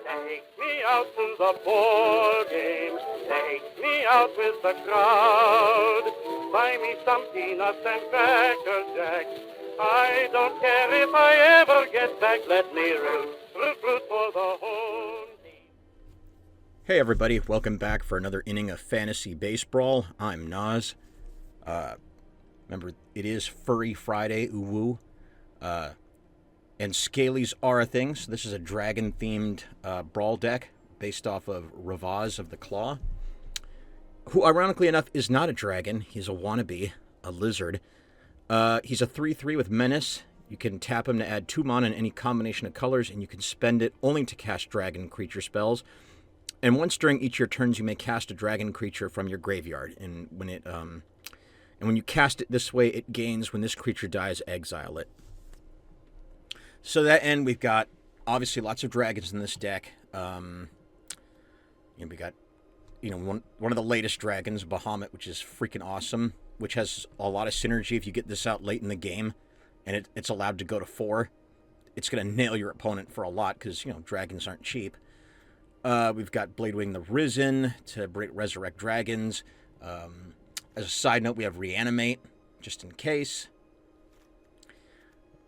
Take me out to the ball game. Take me out with the crowd. Buy me some peanuts and cracker jack. I don't care if I ever get back. Let me root for the home team. Hey everybody, welcome back for another inning of Fantasy Basebrawl. I'm Nas. Remember, it is Furry Friday, ooh-woo. And Scalies are a thing, so this is a dragon-themed brawl deck based off of Rivaz of the Claw, who, ironically enough, is not a dragon. He's a wannabe, a lizard. He's a 3/3 with Menace. You can tap him to add 2 mana in any combination of colors, and you can spend it only to cast dragon creature spells. And once during each of your turns, you may cast a dragon creature from your graveyard. And when you cast it this way, it gains. When this creature dies, exile it. So to that end, we've got obviously lots of dragons in this deck. We got one of the latest dragons, Bahamut, which is freaking awesome, which has a lot of synergy. If you get this out late in the game, and it's allowed to go to 4, it's going to nail your opponent for a lot because dragons aren't cheap. We've got Bladewing the Risen to resurrect dragons. As a side note, we have Reanimate, just in case.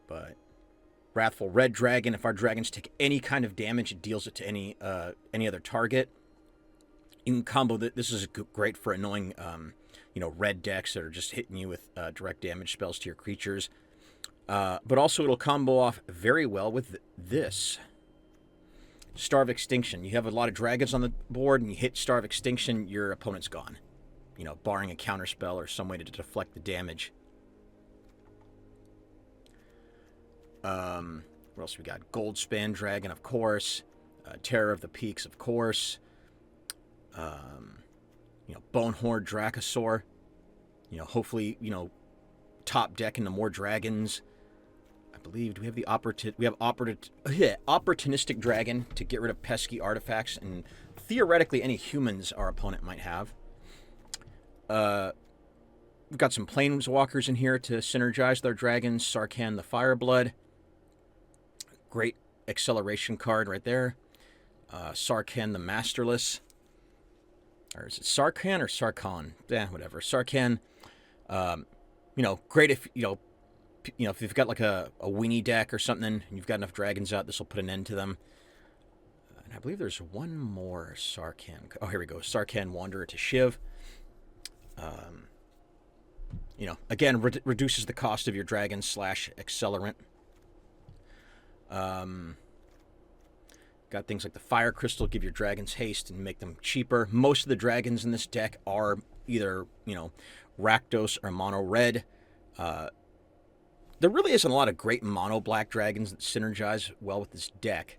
But Wrathful Red Dragon, if our dragons take any kind of damage, it deals it to any other target. You can combo that. This is great for annoying, red decks that are just hitting you with direct damage spells to your creatures. But also it'll combo off very well with this. Starve Extinction. You have a lot of dragons on the board, and you hit Starve Extinction, your opponent's gone. Barring a counterspell or some way to deflect the damage. What else we got? Goldspan Dragon, of course. Terror of the Peaks, of course. Bonehorde Dracosaur. Hopefully, top deck into more dragons. I believe, do we have the Opportunistic Dragon to get rid of pesky artifacts and theoretically any humans our opponent might have. We've got some Planeswalkers in here to synergize with our dragons. Sarkhan the Fireblood. Great acceleration card right there. Sarkhan the Masterless. Or is it Sarkhan or Sarkhan? Whatever. Sarkhan, great if, if you've got like a weenie deck or something, and you've got enough dragons out, this will put an end to them. And I believe there's one more Sarkhan. Oh, here we go. Sarkhan Wanderer to Shiv. Again, reduces the cost of your dragon / accelerant. Got things like the Fire Crystal, give your dragons haste and make them cheaper. Most of the dragons in this deck are either, Rakdos or mono red. There really isn't a lot of great mono black dragons that synergize well with this deck.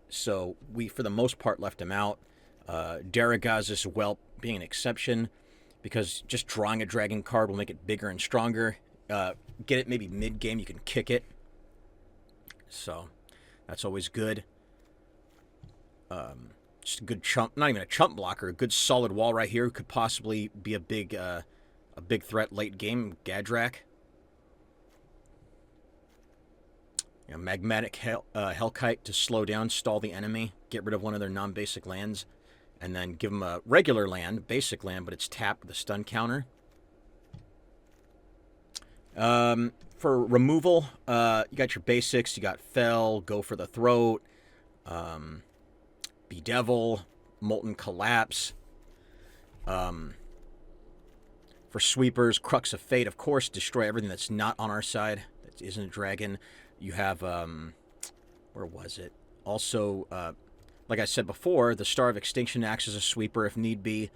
So we, for the most part, left them out. Daragaz's Whelp being an exception, because just drawing a dragon card will make it bigger and stronger. Get it maybe mid-game, you can kick it. So that's always good. Just a good chump, not even a chump blocker, a good solid wall right here. Could possibly be a big threat late game. Gadrak. Magmatic Hellkite to slow down, stall the enemy, get rid of one of their non-basic lands, and then give them a regular land, basic land, but it's tapped with a stun counter. For removal, you got your basics. You got Fell, Go for the Throat, Bedevil, Molten Collapse. For sweepers, Crux of Fate, of course, destroy everything that's not on our side, that isn't a dragon. You have, where was it? Also, like I said before, the Star of Extinction acts as a sweeper if need be,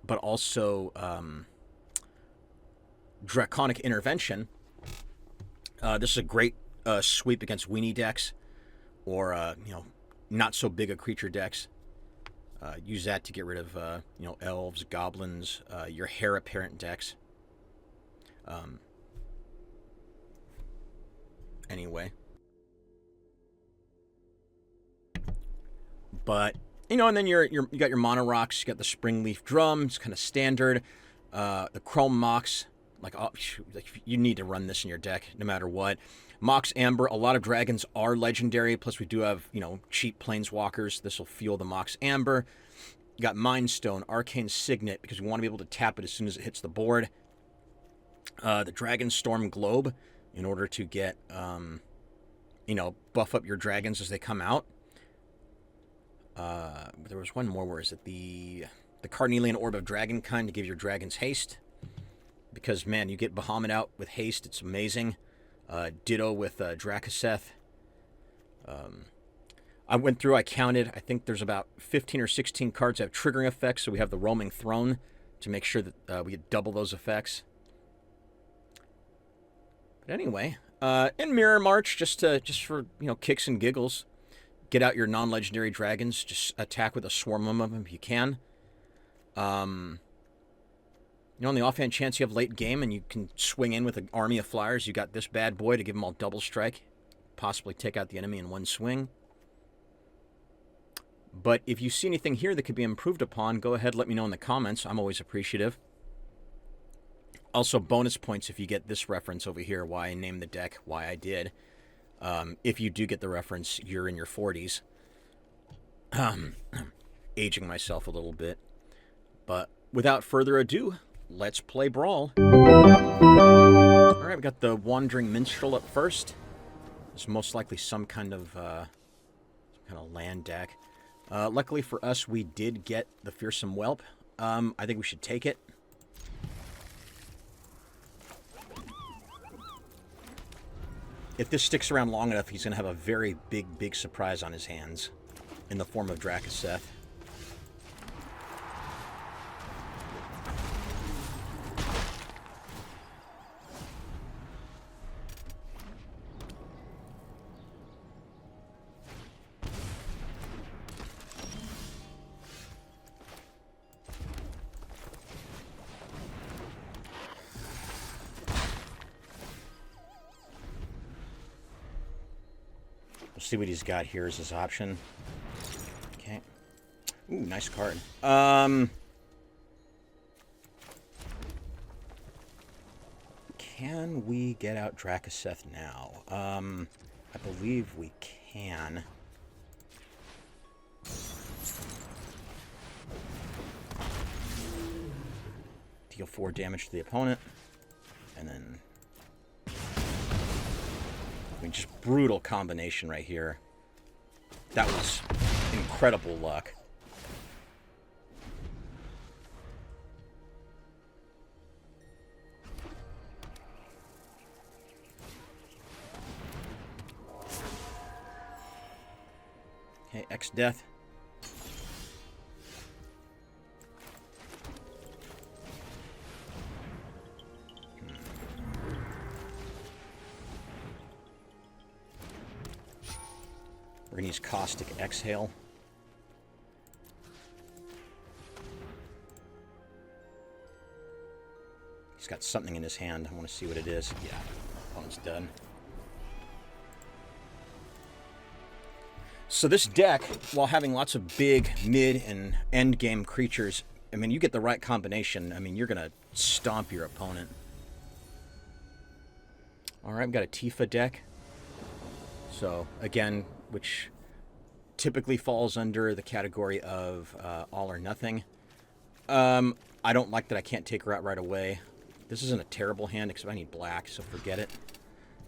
but also Draconic Intervention. This is a great sweep against weenie decks, or not so big a creature decks. Use that to get rid of elves, goblins, your heir apparent decks. Anyway, but and then you got your mono rocks. You got the Springleaf Drum. It's kind of standard. The Chrome Mox, like, oh, like, you need to run this in your deck no matter what. Mox Amber, a lot of dragons are legendary, plus we do have, you know, cheap planeswalkers. This will fuel the Mox Amber. You got Mind Stone, Arcane Signet, because we want to be able to tap it as soon as it hits the board. The Dragon Storm Globe, in order to get, you know, buff up your dragons as they come out. There was one more. Where is it? The Carnelian Orb of Dragonkind to give your dragons haste. Because, man, you get Bahamut out with haste. It's amazing. Ditto with Drakaseth. I went through, I counted. I think there's about 15 or 16 cards that have triggering effects. So we have the Roaming Throne to make sure that we get double those effects. But anyway, in Mirror March, just for, you know, kicks and giggles, get out your non-legendary dragons. Just attack with a swarm of them if you can. You know, on the offhand chance you have late game and you can swing in with an army of flyers, you got this bad boy to give them all double strike, possibly take out the enemy in one swing. But if you see anything here that could be improved upon, go ahead, let me know in the comments. I'm always appreciative. Also, bonus points if you get this reference over here, why I named the deck, why I did. If you do get the reference, you're in your 40s. Aging myself a little bit. But without further ado, let's play Brawl. Alright, we got the Wandering Minstrel up first. It's most likely some kind of land deck. Luckily for us, we did get the Fearsome Whelp. I think we should take it. If this sticks around long enough, he's going to have a very big surprise on his hands in the form of Drakaseth. We'll see what he's got here as his option. Okay. Ooh, nice card. Can we get out Drakaseth now? I believe we can. Deal 4 damage to the opponent. And then... I mean, just brutal combination right here. That was incredible luck. Okay, X death. We're going to use Caustic Exhale. He's got something in his hand. I want to see what it is. Yeah, opponent's done. So this deck, while having lots of big mid and end game creatures, I mean, you get the right combination. I mean, you're going to stomp your opponent. All right, we've got a Tifa deck. So, again, which typically falls under the category of all or nothing. I don't like that I can't take her out right away. This isn't a terrible hand, except I need black, so forget it.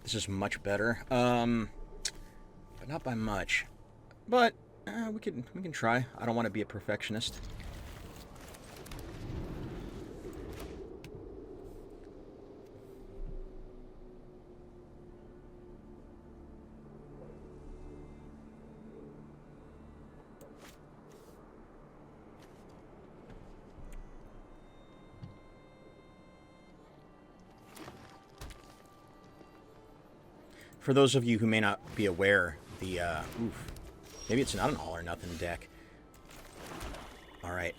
This is much better, but not by much. But we can try. I don't want to be a perfectionist. For those of you who may not be aware, the, maybe it's not an all-or-nothing deck. Alright,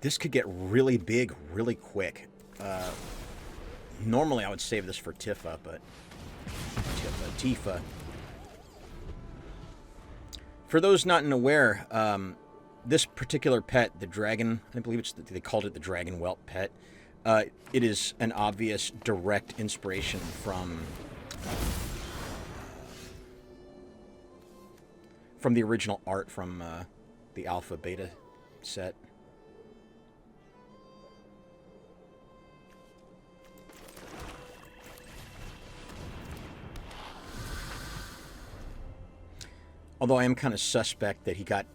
this could get really big really quick. Normally I would save this for Tifa, but... Tifa. For those not aware, this particular pet, the dragon, I believe they called it the dragon whelp pet. It is an obvious direct inspiration from the original art from the Alpha Beta set. Although I am kind of suspect that he got,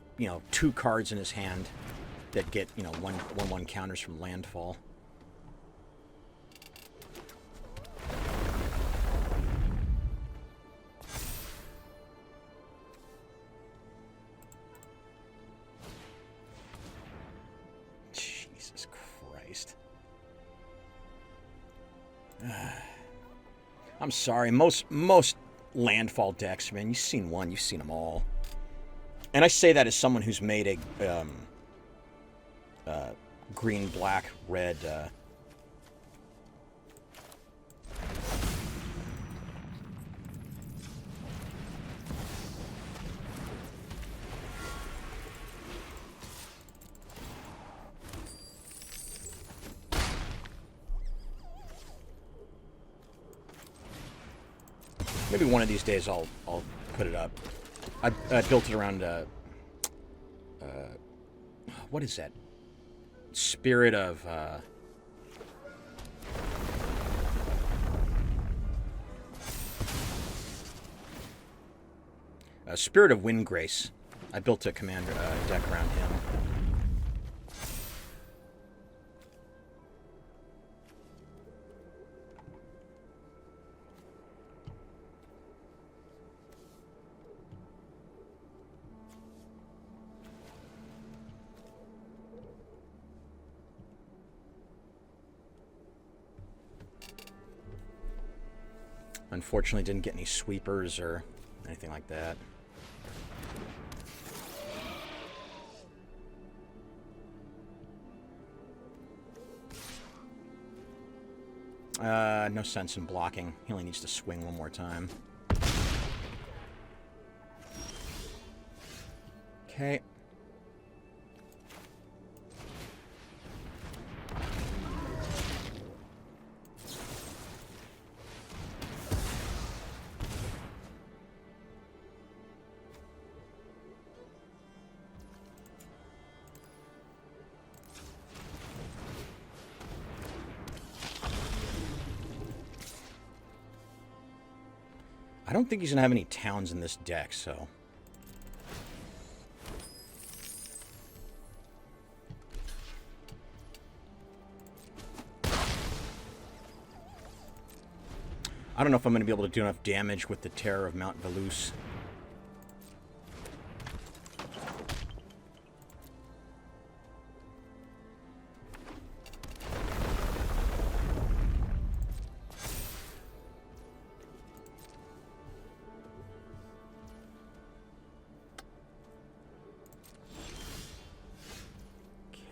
2 cards in his hand that get, 1/1 counters from landfall. Jesus Christ. I'm sorry, most landfall decks, man, you've seen one, you've seen them all. And I say that as someone who's made a green, black, red maybe one of these days I'll put it up. I built it around what is that? Spirit of Spirit of Windgrace. I built a commander deck around him. Unfortunately, didn't get any sweepers or anything like that. No sense in blocking. He only needs to swing one more time. Okay. I don't think he's going to have any towns in this deck, so... I don't know if I'm going to be able to do enough damage with the Terror of Mount Velouse.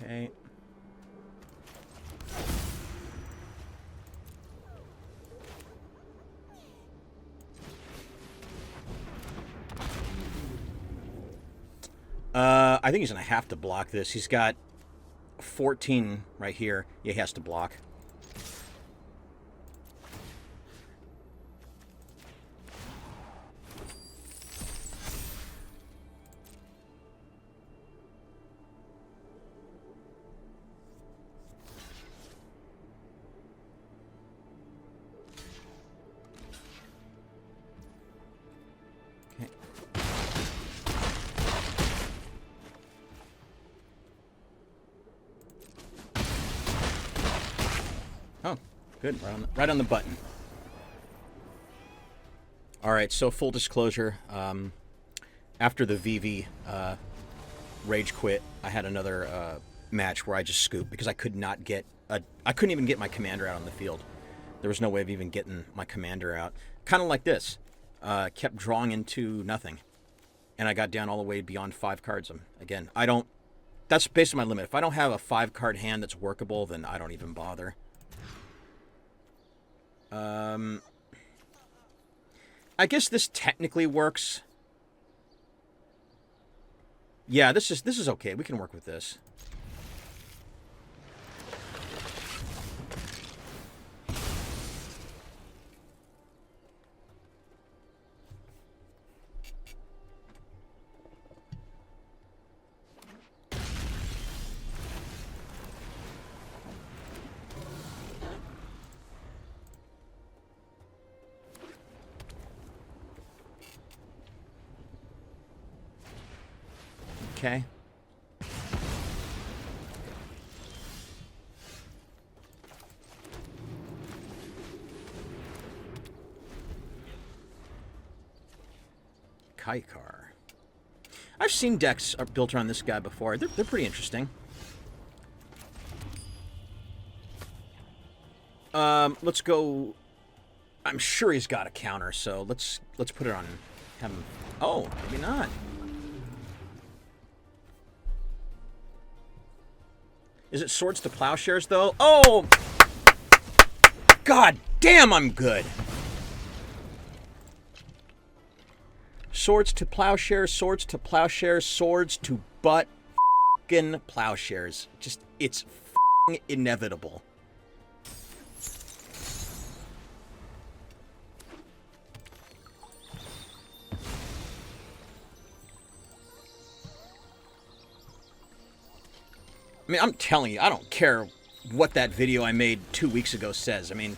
Okay. I think he's going to have to block this. He's got 14 right here. Yeah, he has to block. Oh, good. Right on the button. All right, so full disclosure, after the VV rage quit, I had another match where I just scooped because I couldn't even get my commander out on the field. There was no way of even getting my commander out. Kind of like this. Kept drawing into nothing. And I got down all the way beyond 5 cards. Again, that's basically my limit. If I don't have a 5-card hand that's workable, then I don't even bother. I guess this technically works. Yeah, this is okay. We can work with this. Okay. Kaikar. I've seen decks built around this guy before. They're pretty interesting. Let's go. I'm sure he's got a counter, so let's put it on him. Oh, maybe not. Is it Swords to Plowshares, though? Oh! God damn, I'm good! Swords to Plowshares, Swords to Plowshares, Swords to butt f***ing Plowshares. Just, it's f***ing inevitable. I mean, I'm telling you, I don't care what that video I made 2 weeks ago says. I mean,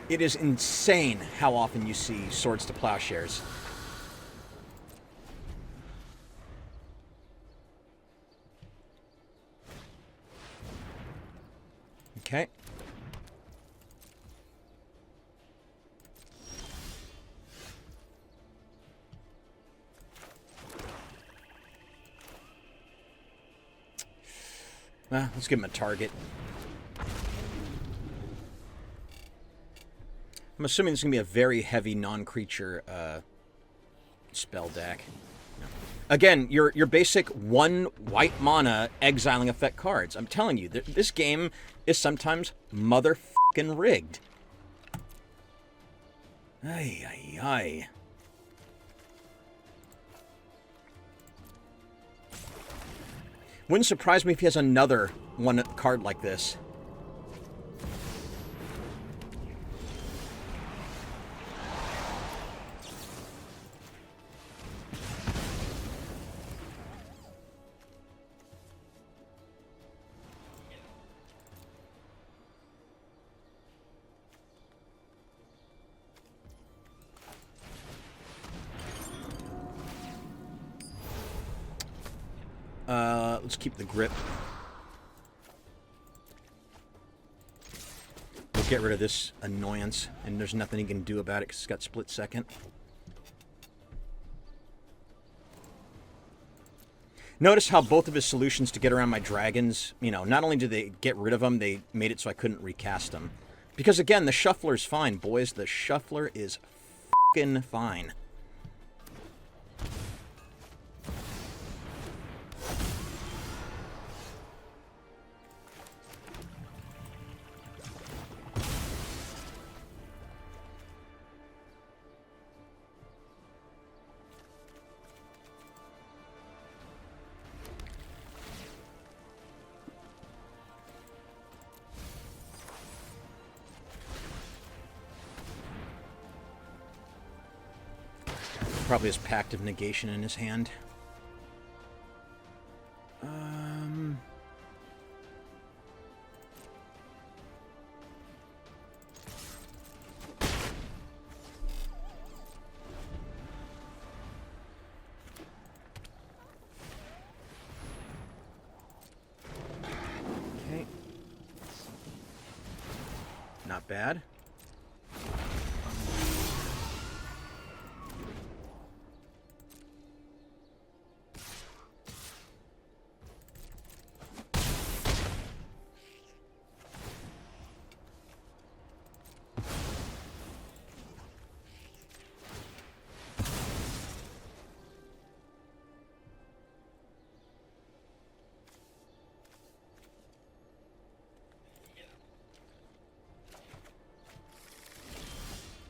it is insane how often you see Swords to Plowshares. Okay. Well, let's give him a target. I'm assuming this is going to be a very heavy non-creature spell deck. No. Again, your basic 1 white mana exiling effect cards. I'm telling you, this game is sometimes motherfucking rigged. Ay, ay, ay. Wouldn't surprise me if he has another one card like this. Let's keep the grip. We'll get rid of this annoyance, and there's nothing he can do about it because it's got split second. Notice how both of his solutions to get around my dragons, you know, not only did they get rid of them, they made it so I couldn't recast them. Because again, the shuffler's fine, boys. The shuffler is f***ing fine. Probably has Pact of Negation in his hand. Okay. Not bad.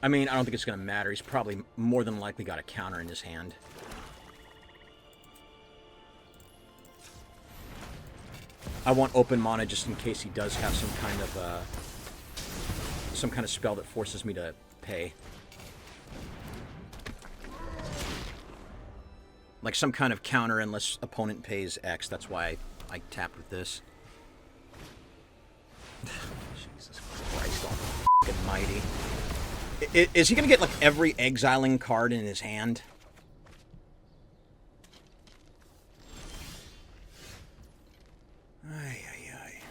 I mean, I don't think it's going to matter. He's probably more than likely got a counter in his hand. I want open mana just in case he does have some kind of spell that forces me to pay. Like some kind of counter unless opponent pays X. That's why I tapped with this. Jesus Christ almighty. Is he going to get like every exiling card in his hand? Ay, ay, ay.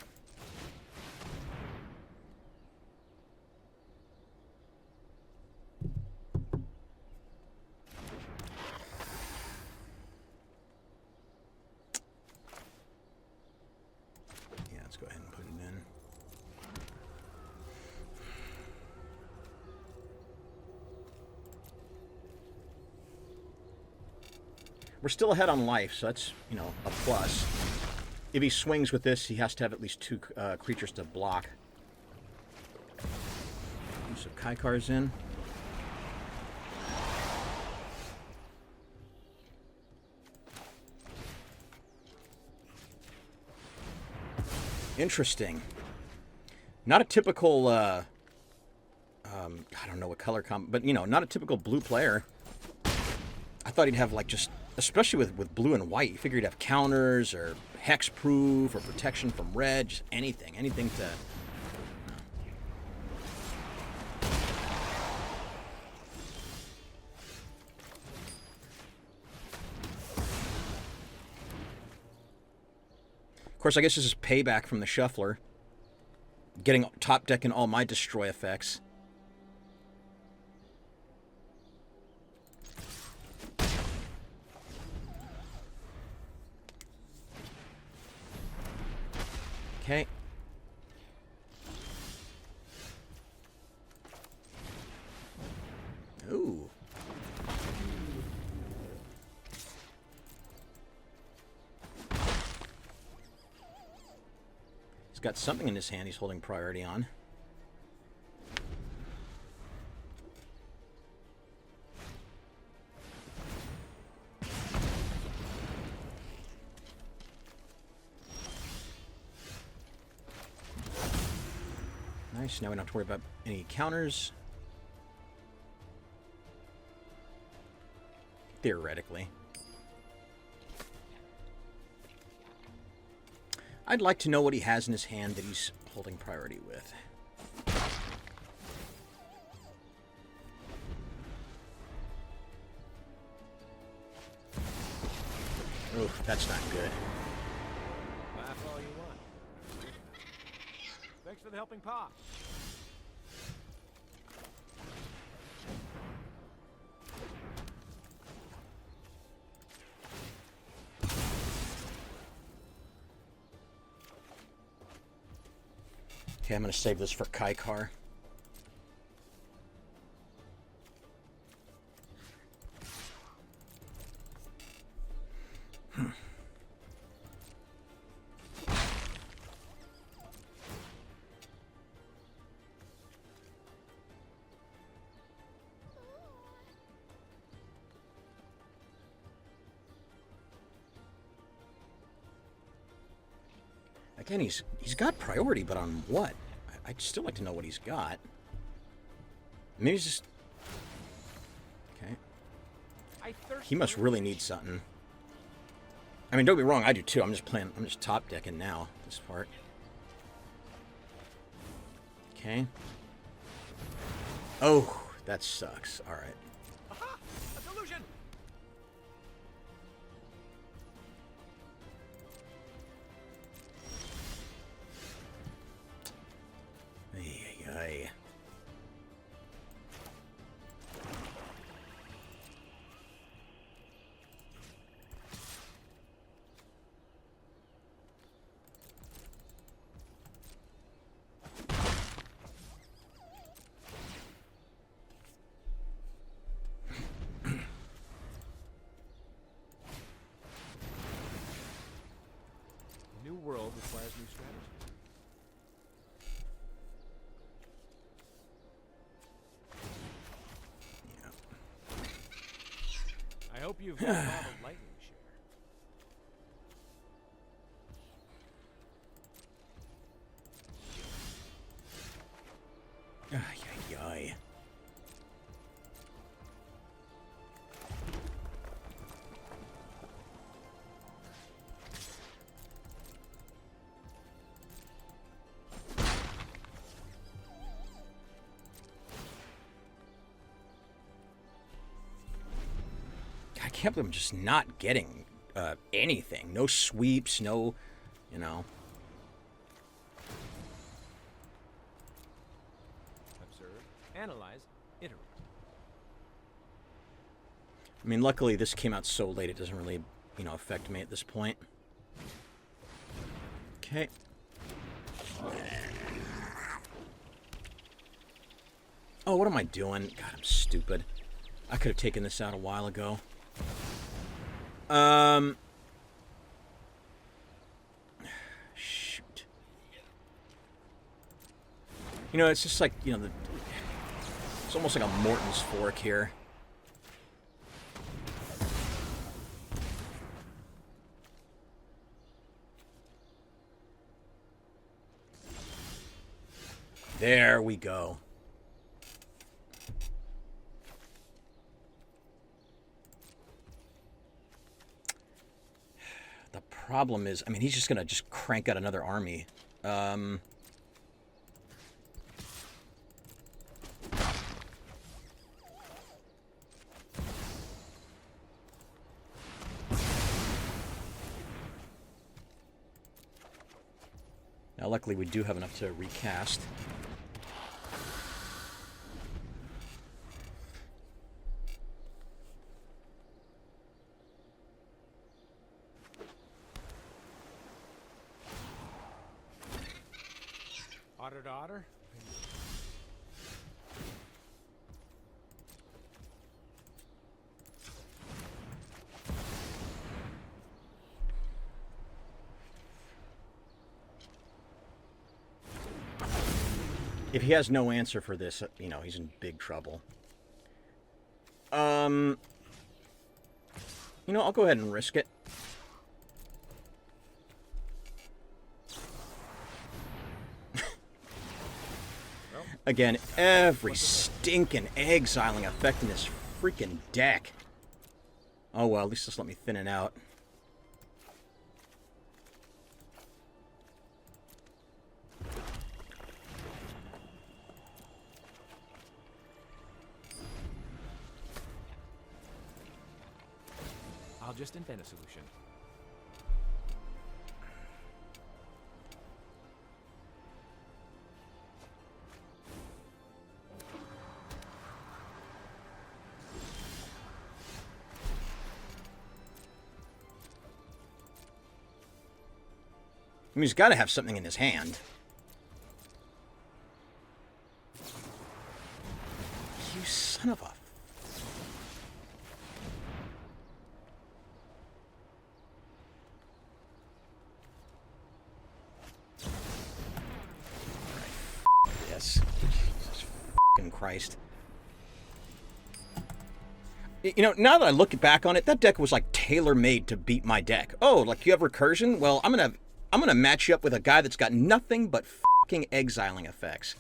Yeah, let's go ahead and put it in. We're still ahead on life, so that's, you know, a plus. If he swings with this, he has to have at least 2 creatures to block. So Kaikar's in. Interesting. Not a typical, I don't know what color but, you know, not a typical blue player. I thought he'd have, like, just, especially with blue and white, you figured he'd have counters or hexproof or protection from red, just anything to... Of course, I guess this is payback from the shuffler. Getting top decking all my destroy effects. Okay. Ooh. He's got something in his hand he's holding priority on. Nice, now we don't have to worry about any counters. Theoretically. I'd like to know what he has in his hand that he's holding priority with. Oof, that's not good. Laugh all you want. Thanks for the helping paw. Okay, I'm going to save this for Kaikar. Again, he's got priority, but on what? I'd still like to know what he's got. Maybe he's just... Okay. He must really need something. I mean, don't be wrong, I do too. I'm just top decking now, this part. Okay. Oh, that sucks. Alright. Aha! A solution! Ay. New world requires new strategy. I hope you've modeled lightning share. can't believe I'm just not getting anything. No sweeps, no, you know. Observe, analyze, iterate. I mean, luckily this came out so late it doesn't really, you know, affect me at this point. Okay. Oh, what am I doing? God, I'm stupid. I could have taken this out a while ago. Shoot. You know, it's just like, you know, it's almost like a Morton's fork here. There we go. The problem is, I mean, he's just going to just crank out another army. Now, luckily, we do have enough to recast. Otter to otter. If he has no answer for this, you know, he's in big trouble. You know, I'll go ahead and risk it. Again, every stinking exiling effect in this freaking deck. Oh well, at least just let me thin it out. I'll just invent a solution. I mean, he's got to have something in his hand. You son of a... Yes. Jesus fucking Christ. You know, now that I look back on it, that deck was like tailor-made to beat my deck. Oh, like you have recursion? Well, I'm gonna match you up with a guy that's got nothing but fucking exiling effects.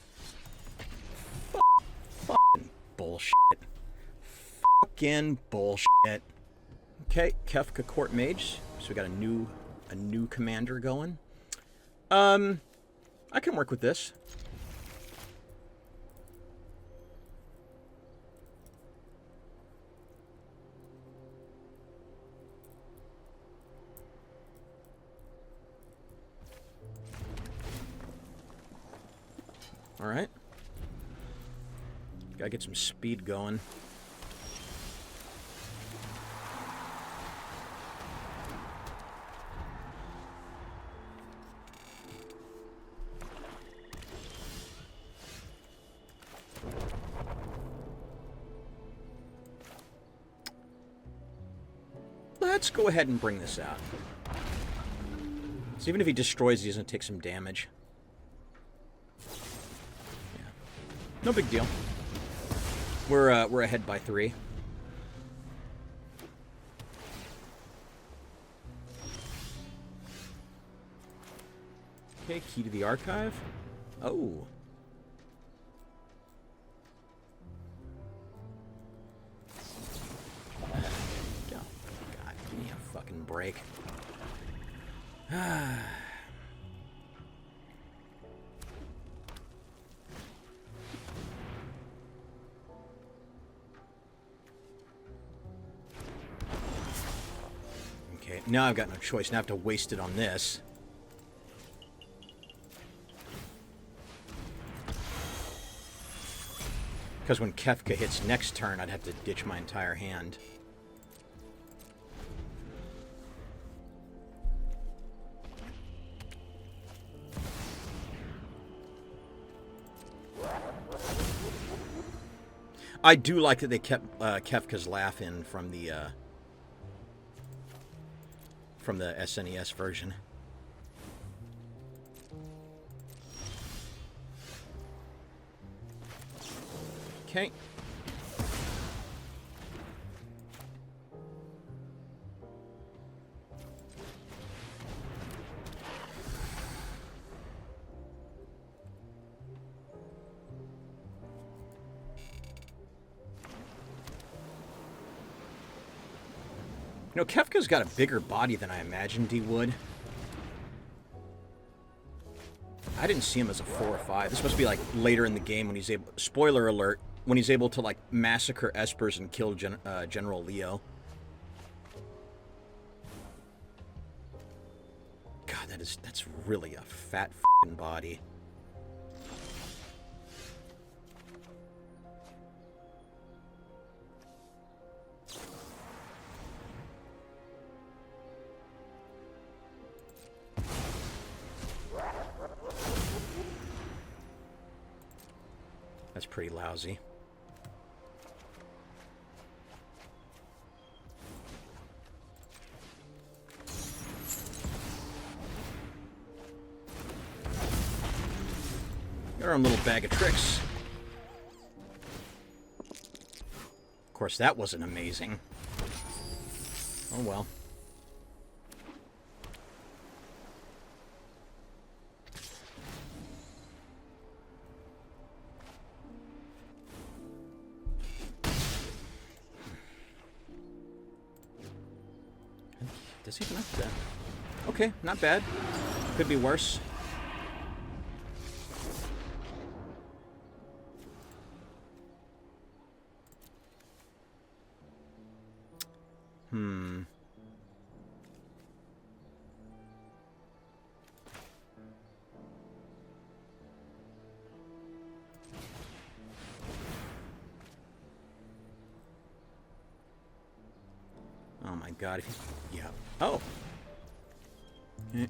Fucking bullshit. Fucking bullshit. Okay, Kefka Court Mage. So we got a new commander going. I can work with this. All right. Gotta get some speed going. Let's go ahead and bring this out. So even if he destroys, he's gonna take some damage. No big deal. We're ahead by 3. Okay, key to the archive. Oh. Go. God, give me a fucking break. now I've got no choice. Now I have to waste it on this. Because when Kefka hits next turn, I'd have to ditch my entire hand. I do like that they kept Kefka's laugh in from the SNES version. Okay. You know, Kefka's got a bigger body than I imagined he would. I didn't see him as a 4 or 5. This must be like later in the game when he's able... Spoiler alert. When he's able to like massacre Espers and kill General Leo. God, that's really a fat f***ing body. That's pretty lousy. Got our own little bag of tricks. Of course, that wasn't amazing. Oh well. Does he not that? Okay, not bad. Could be worse. Oh my god. Yeah. Oh. Okay.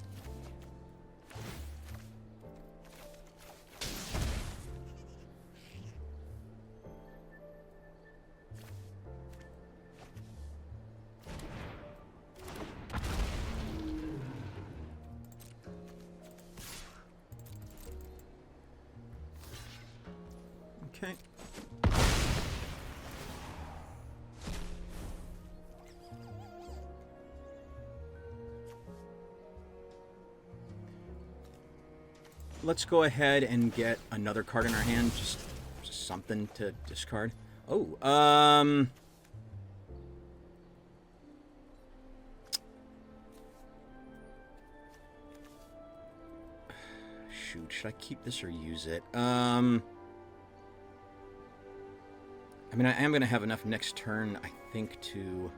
Okay. Let's go ahead and get another card in our hand, just something to discard. Oh, shoot, should I keep this or use it? I mean, I am going to have enough next turn, I think, to...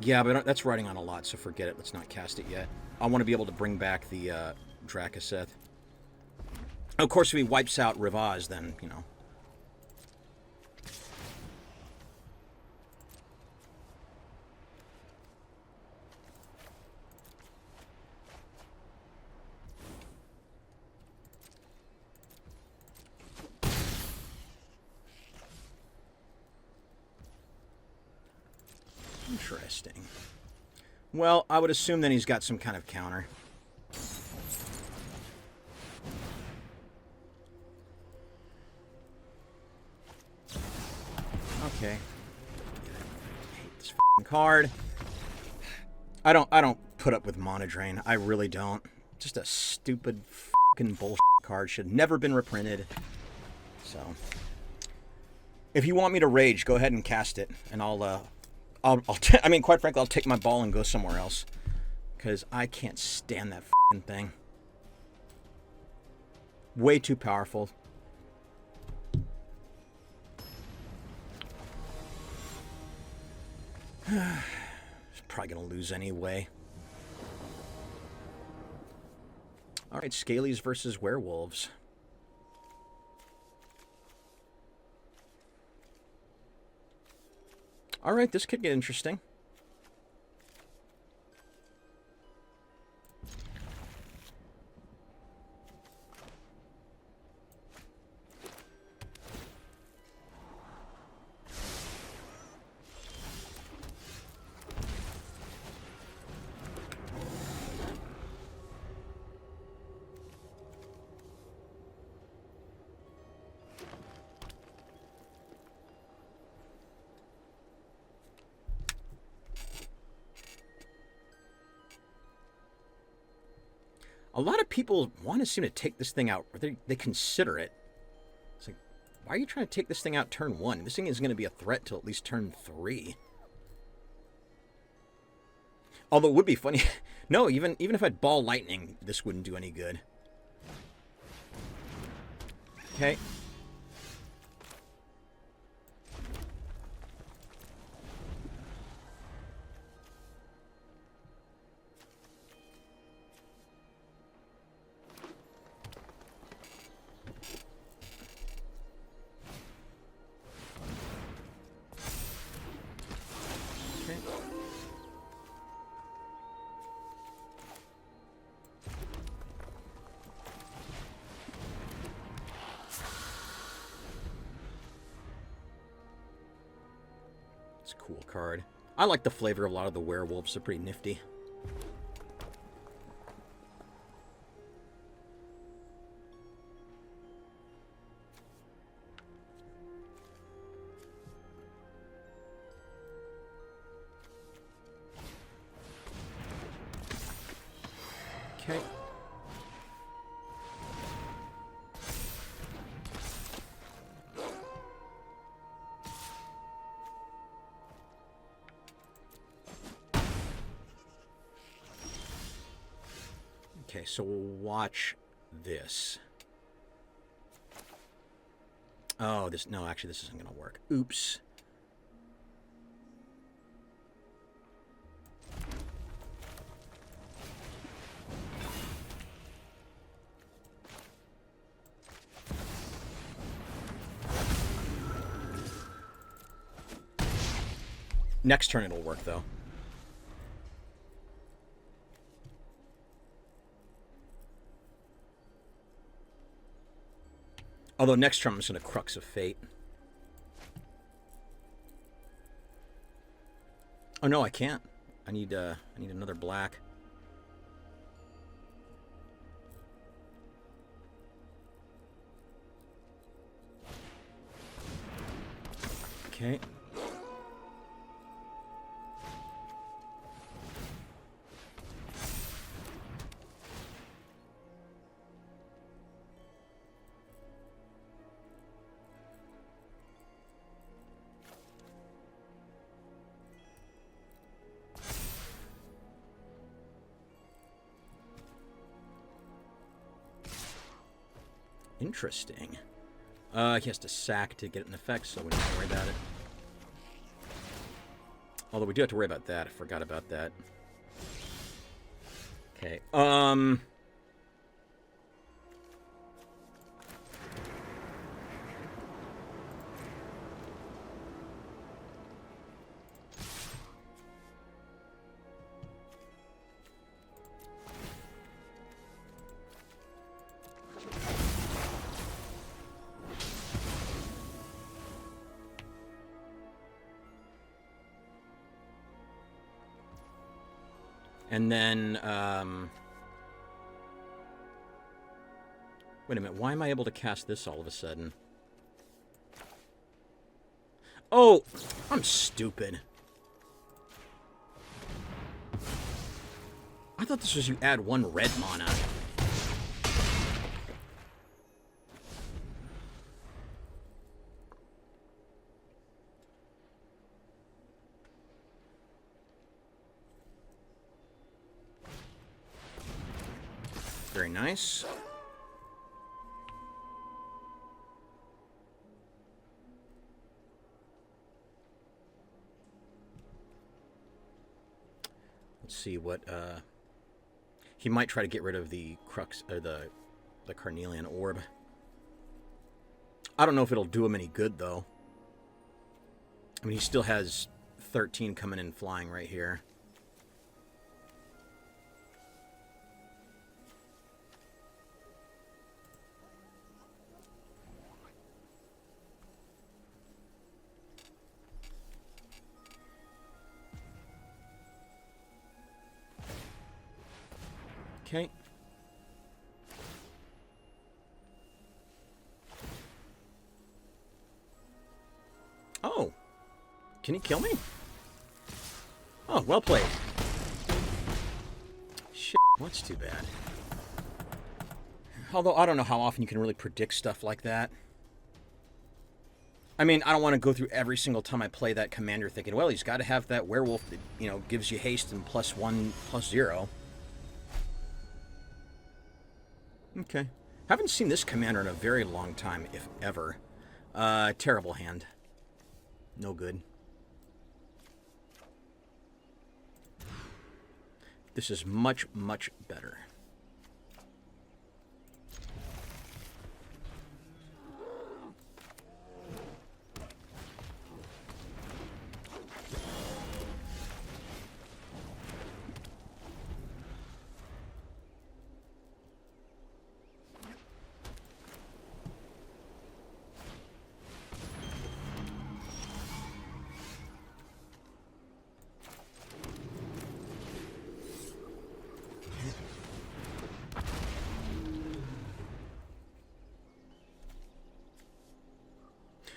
Yeah, but that's riding on a lot, so forget it. Let's not cast it yet. I want to be able to bring back the Drakaseth. Of course, if he wipes out Rivaz, then, you know. Interesting. Well, I would assume then he's got some kind of counter. Okay. I hate this f***ing card. I don't put up with Mana Drain. I really don't. Just a stupid f***ing bullshit card. Should never been reprinted. So, if you want me to rage, go ahead and cast it, and I mean, quite frankly, I'll take my ball and go somewhere else. Because I can't stand that f***ing thing. Way too powerful. Probably going to lose anyway. Alright, Scalies versus Werewolves. Alright, this could get interesting. A lot of people want to seem to take this thing out, or they consider it. It's like, why are you trying to take this thing out turn 1? This thing is going to be a threat till at least turn 3. Although it would be funny. No, even if I'd ball lightning, this wouldn't do any good. Okay. It's a cool card. I like the flavor of a lot of the werewolves. They're pretty nifty. Okay. Okay, so we'll watch this. Oh, this... No, actually, this isn't going to work. Oops. Next turn it'll work, though. Although next turn I'm just going to Crux of Fate. Oh no, I can't. I need another black. Okay. Interesting. He has to sack to get an effect, so we don't have to worry about it. Although we do have to worry about that. I forgot about that. Okay. And then, wait a minute, why am I able to cast this all of a sudden? Oh, I'm stupid. I thought this was you add 1 red mana. Very nice. Let's see what, he might try to get rid of the Crux, or the Carnelian Orb. I don't know if it'll do him any good, though. I mean, he still has 13 coming in flying right here. Okay. Oh. Can he kill me? Oh, well played. Shit, that's too bad. Although, I don't know how often you can really predict stuff like that. I mean, I don't want to go through every single time I play that commander thinking, well, he's got to have that werewolf that, you know, gives you haste and +1/+0. Okay. Haven't seen this commander in a very long time, if ever. Terrible hand. No good. This is much, much better.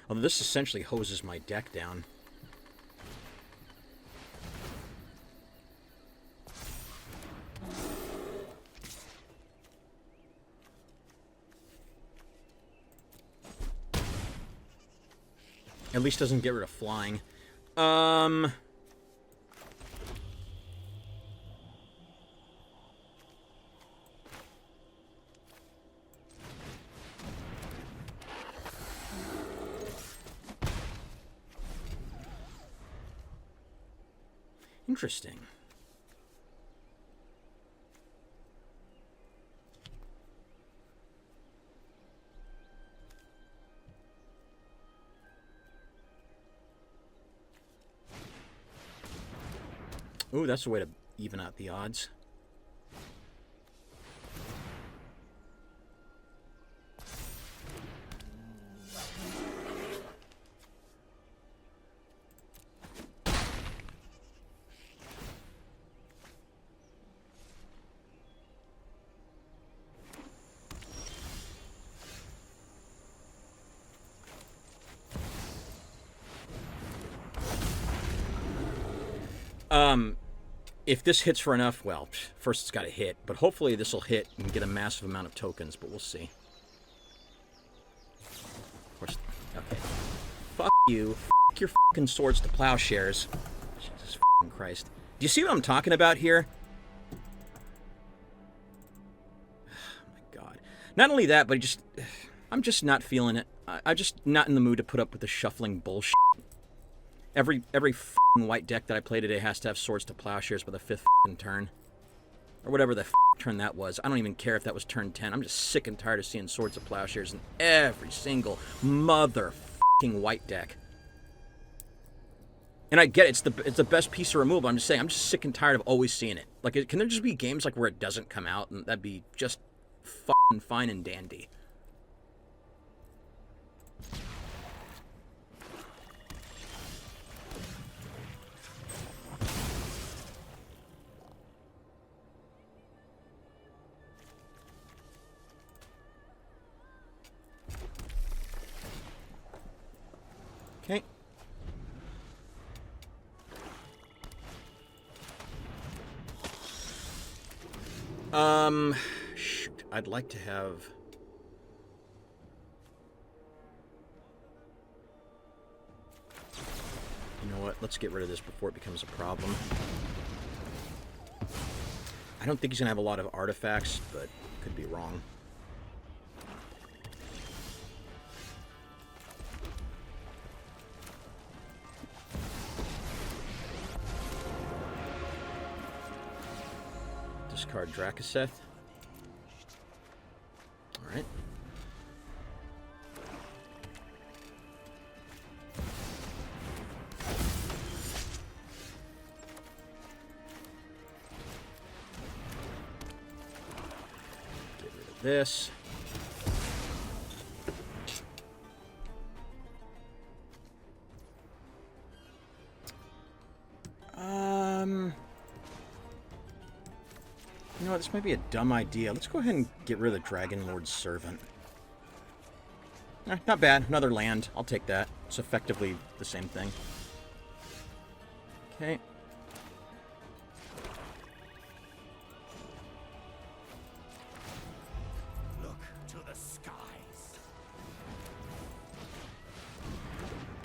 Although this essentially hoses my deck down. At least doesn't get rid of flying. Interesting. Ooh, that's a way to even out the odds. If this hits for enough, well, first it's got to hit, but hopefully this will hit and get a massive amount of tokens, but we'll see. Of course, okay. Fuck you. Fuck your fucking swords to plowshares. Jesus fucking Christ. Do you see what I'm talking about here? Oh my God. Not only that, but I'm just not feeling it. I'm just not in the mood to put up with the shuffling bullshit. Every f***ing white deck that I play today has to have Swords to Plowshares by the 5th f***ing turn. Or whatever the turn that was. I don't even care if that was turn 10. I'm just sick and tired of seeing Swords to Plowshares in every single mother f***ing white deck. And I get it, it's the best piece of removal. I'm just saying, I'm just sick and tired of always seeing it. Like, can there just be games like where it doesn't come out and that'd be just f***ing fine and dandy? Okay. Shoot. I'd like to have... You know what? Let's get rid of this before it becomes a problem. I don't think he's going to have a lot of artifacts, but could be wrong. Discard Drakaseth. Alright. Get rid of this. You know what, this might be a dumb idea. Let's go ahead and get rid of the Dragon Lord's Servant. Not bad. Another land. I'll take that. It's effectively the same thing. Okay. Look to the skies.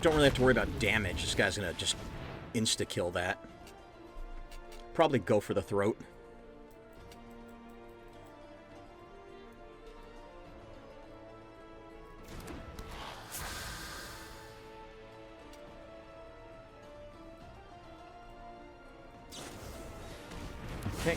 Don't really have to worry about damage. This guy's gonna just insta-kill that. Probably go for the throat. Okay.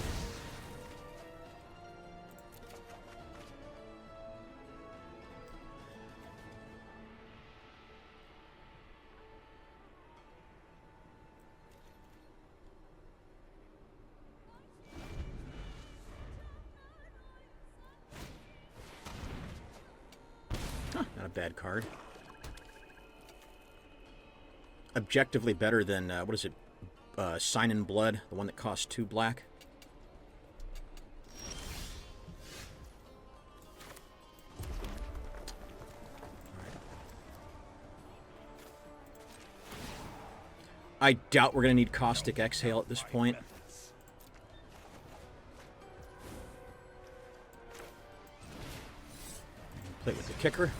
Huh, not a bad card. Objectively better than, what is it? Sign in Blood, the one that costs 2 black. I doubt we're going to need Caustic Exhale at this point. Play with the kicker.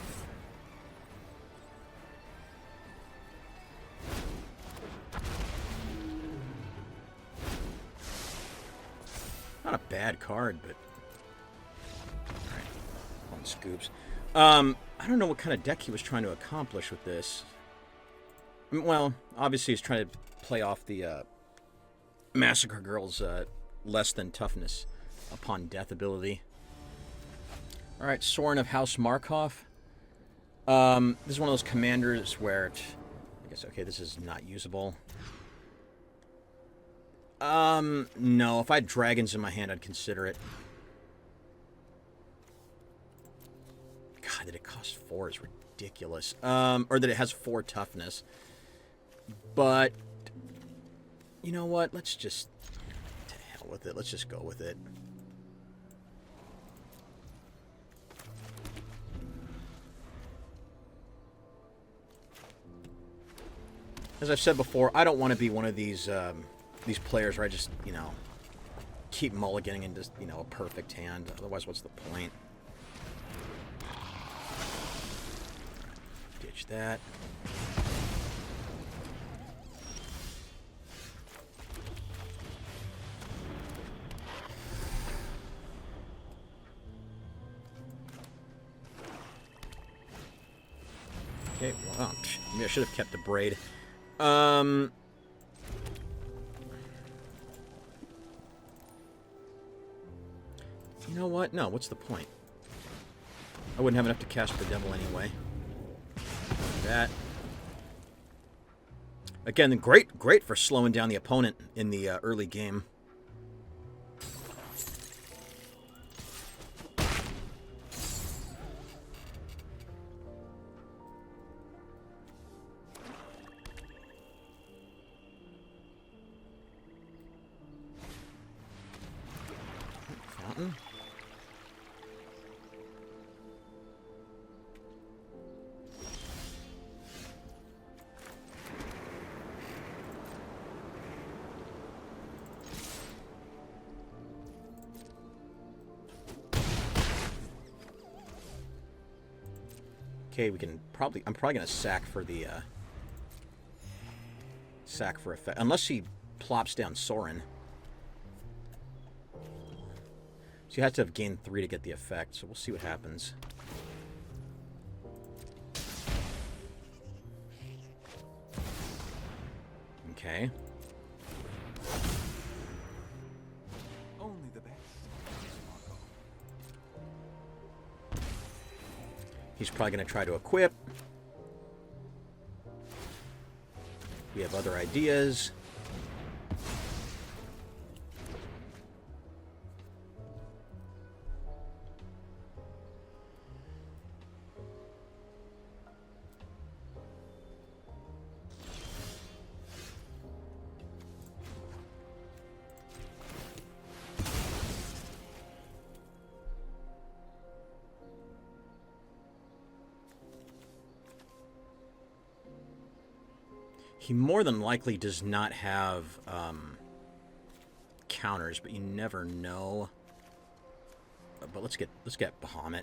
Not a bad card, but... Alright, on scoops. I don't know what kind of deck he was trying to accomplish with this. Well, obviously he's trying to play off the Massacre Girl's less than toughness upon death ability. Alright, Sorin of House Markov. This is one of those commanders where... I guess, okay, this is not usable. No, if I had dragons in my hand, I'd consider it. God, that it costs 4 is ridiculous. Or that it has 4 toughness. But, you know what? Let's just... To hell with it. Let's just go with it. As I've said before, I don't want to be one of these players where I just, you know, keep mulliganing into, you know, a perfect hand. Otherwise, what's the point? Ditch that. Okay, well, maybe I should have kept the braid. You know what? No, what's the point? I wouldn't have enough to cast the devil anyway. That. Again, great for slowing down the opponent in the early game. Fountain. Okay, we can probably... I'm probably going to sack for the... sack for effect. Unless he plops down Sorin. So you have to have gained 3 to get the effect, so we'll see what happens. Okay. Only the best. He's probably going to try to equip. We have other ideas. He more than likely does not have counters, but you never know. But let's get Bahamut.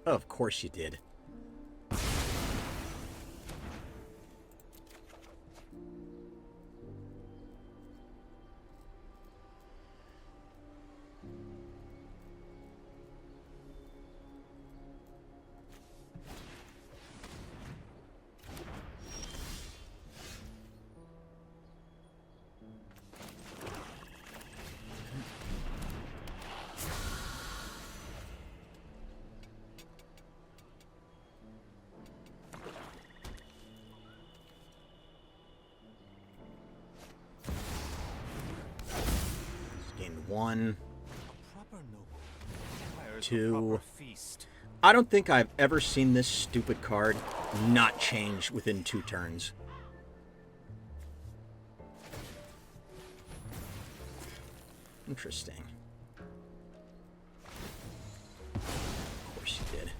Of course you did. One, two. I don't think I've ever seen this stupid card not change within 2 turns. Interesting. Of course you did.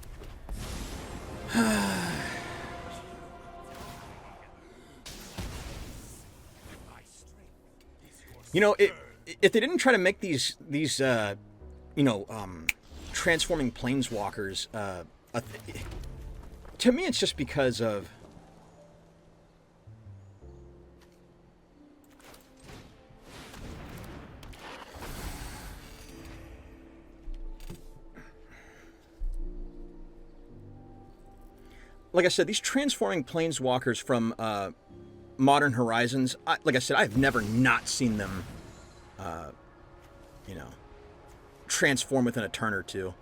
You know, if they didn't try to make these transforming planeswalkers, to me it's just because of like I said, these transforming planeswalkers from Modern Horizons, like I said, I've never not seen them transform within a turn or two.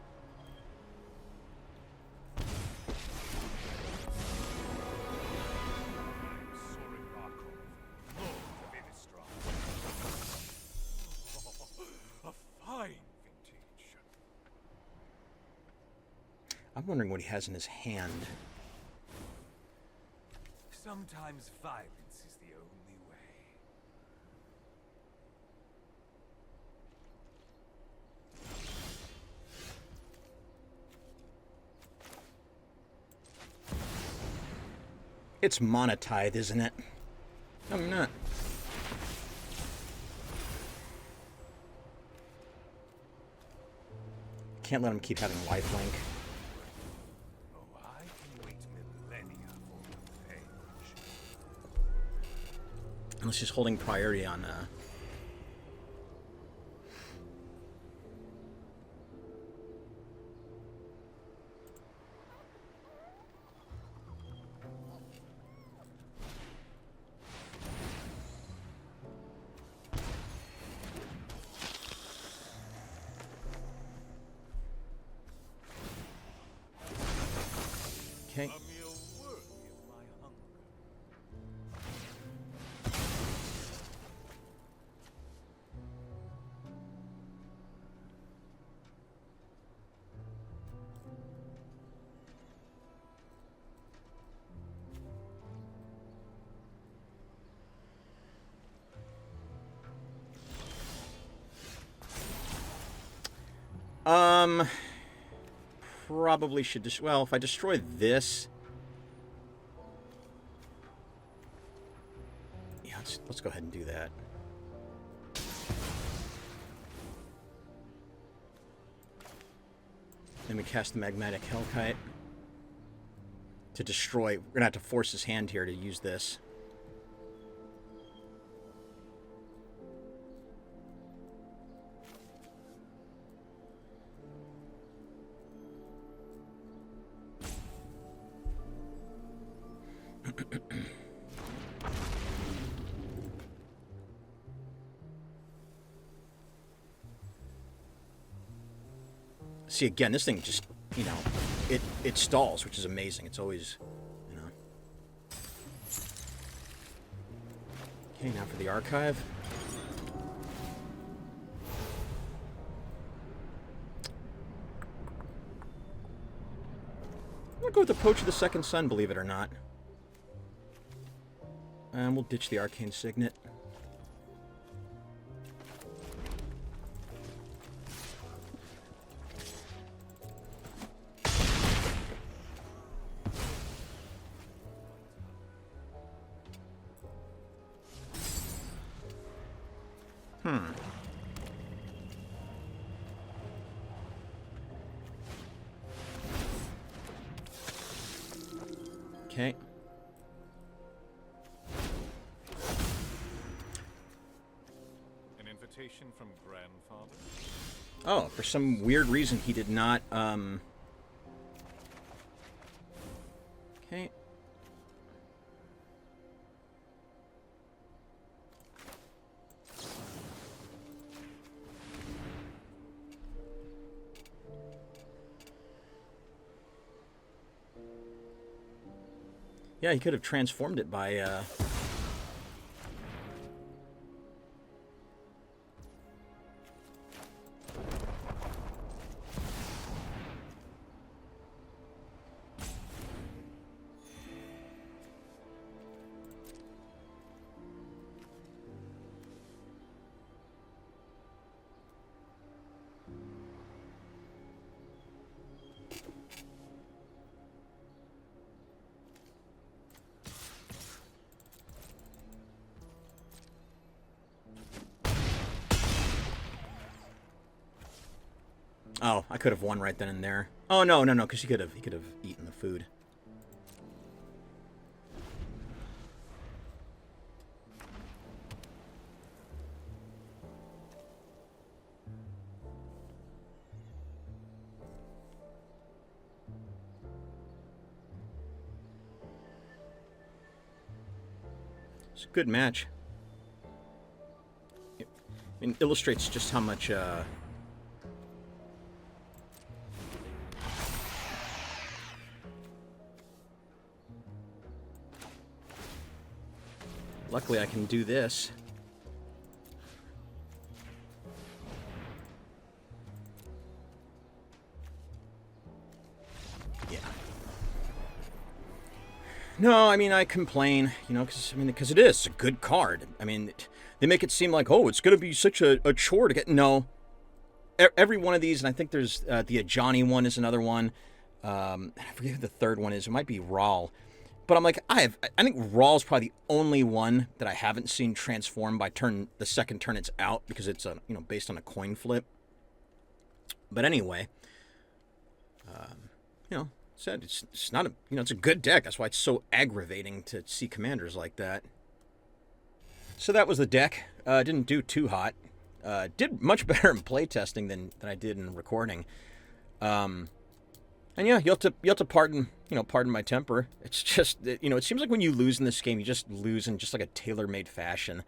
I'm wondering what he has in his hand. Sometimes violence is the only way. It's monetized, isn't it? I'm not. Can't let him keep having lifelink. Oh, I can wait millennia for revenge. Unless he's holding priority on okay. A meal worthy of my hunger. Probably should just, well, if I destroy this, yeah, let's go ahead and do that. Then we cast the Magmatic Hellkite to destroy. We're gonna have to force his hand here to use this. See, again, this thing just, you know, it stalls, which is amazing. It's always, you know. Okay, now for the archive. I'm going to go with the Poach of the Second Sun, believe it or not. And we'll ditch the Arcane Signet. Okay. An invitation from grandfather? Oh, for some weird reason he did not, Okay. Yeah, he could have transformed it by, Oh, I could have won right then and there. Oh, no, because he could have eaten the food. It's a good match. It illustrates just how much, luckily, I can do this. Yeah. No, I mean, I complain, you know, because it is a good card. I mean, they make it seem like, oh, it's going to be such a chore to get. No. Every one of these, and I think there's the Ajani one is another one. I forget who the third one is. It might be Rawl. But I'm like, I think Raw's probably the only one that I haven't seen transform by the second turn it's out, because it's based on a coin flip. But anyway, said it's not it's a good deck. That's why it's so aggravating to see commanders like that. So that was the deck. Didn't do too hot. Did much better in playtesting than I did in recording. And yeah, you have to pardon my temper. It's just, it seems like when you lose in this game, you just lose in just like a tailor-made fashion.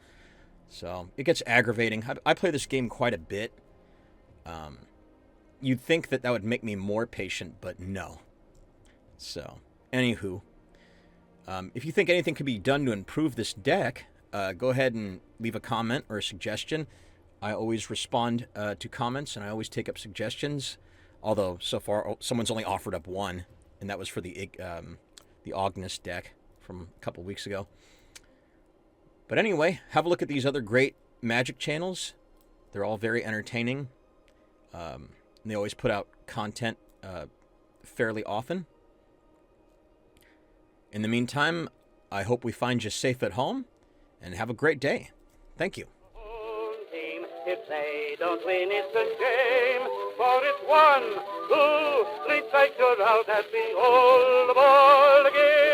So it gets aggravating. I play this game quite a bit. You'd think that would make me more patient, but no. So, anywho, if you think anything could be done to improve this deck, go ahead and leave a comment or a suggestion. I always respond to comments, and I always take up suggestions. Although, so far, someone's only offered up one, and that was for the Ognis deck from a couple weeks ago. But anyway, have a look at these other great Magic channels. They're all very entertaining. And they always put out content fairly often. In the meantime, I hope we find you safe at home, and have a great day. Thank you. If they don't win, it's a shame, for it's 1, 2, 3 strikes you're out at the old ball game.